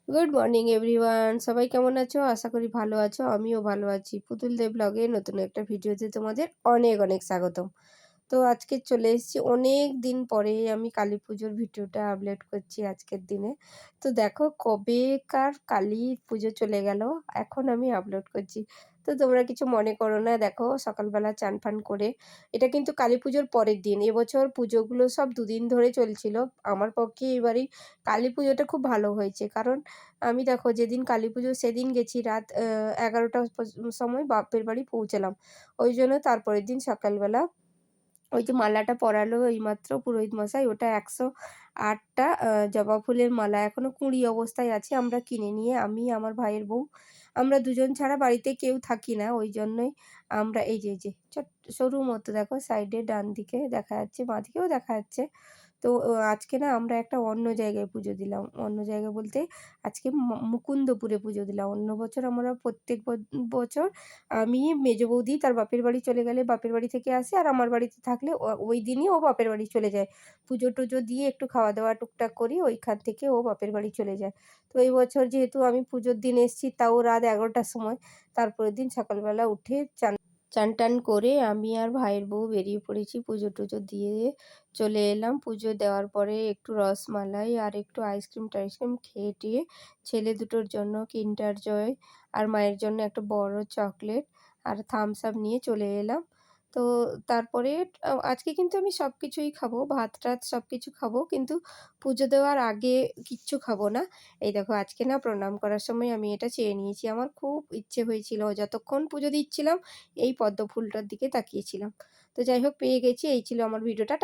Good morning everyone, সবাই কেমন আছো? আশা করি ভালো আছো। আমিও ভালো আছি। পুতুল দেব ব্লগে নতুন একটা ভিডিওতে তোমাদের অনেক অনেক স্বাগতম। তো আজকে চলে এসেছি অনেক দিন পরে। আমি কালী পুজোর ভিডিওটা আপলোড করছি আজকের দিনে। তো দেখো কবেকার কালী পুজো চলে গেল, এখন আমি আপলোড করছি। তো তোমরা কিছু মনে করো না। দেখো সকালবেলা চান ফান করে, এটা কিন্তু কালী পুজোর পরের দিন। এবছর পুজোগুলো সব দুদিন ধরে চলছিল। আমার পক্ষে এবারই কালী পুজোটা খুব ভালো হয়েছে, কারণ আমি দেখো যেদিন কালী পুজো সেদিন গেছি রাত 11টার সময় বাপের বাড়ি পৌঁছালাম। ওই জন্য তারপরের দিন সকালবেলা ওই যে মালাটা পরালো এইমাত্র পুরোহিত মশাই, ওটা 108টা জবা ফুলের মালা এখনো কুঁড়ি অবস্থায় আছে। আমরা কিনে নিয়ে আমি, আমার ভাইয়ের বউ, আমরা দুজন ছাড়া বাড়িতে কেউ থাকি না। ওই জন্যই আমরা এই যে সরু মতো দেখো সাইডে ডান দিকে দেখা যাচ্ছে, বাঁ দিকেও দেখা যাচ্ছে। তো আজকে না আমরা একটা অন্য জায়গায় পুজো দিলাম। অন্য জায়গা বলতে আজকে মুকুন্দপুরে পুজো দিলাম। অন্য বছর আমরা প্রত্যেক বছর আমি, মেজ বৌদি তার বাপের বাড়ি চলে গেলে বাপের বাড়ি থেকে আসে, আর আমার বাড়িতে থাকলে ওই দিনই ও বাপের বাড়ি চলে যায়। পুজো টুজো দিয়ে একটু খাওয়া দাওয়া টুকটাক করি, ওইখান থেকে ও বাপের বাড়ি চলে যায়। তো এই বছর যেহেতু আমি পুজোর দিন এসেছি, তাও রাত 11টার সময়, তারপরের দিন সকালবেলা উঠে চান টান করে আমি আর ভাইয়ের বউ বেরিয়ে পড়েছি। পুজো টুজো দিয়ে চলে এলাম। পুজো দেওয়ার পরে একটু রসমালাই আর একটু আইসক্রিম টাইসক্রিম খেয়ে টেয়ে ছেলে দুটোর জন্য কিন্ডার জয় আর মায়ের জন্য একটা বড় চকলেট আর থামস আপ নিয়ে চলে এলাম। তো তারপরে আজকে কিন্তু আমি সব কিছুই খাবো, ভাত টাত সব কিছু খাবো, কিন্তু পুজো দেওয়ার আগে কিচ্ছু খাবো না। এই দেখো আজকে না প্রণাম করার সময় আমি এটা চেয়ে নিয়েছি। আমার খুব ইচ্ছে হয়েছিল, যতক্ষণ পুজো দিচ্ছিলাম এই পদ্ম ফুলটার দিকে তাকিয়েছিলাম। তো যাই হোক, পেয়ে গেছি। এই ছিল আমার ভিডিওটা।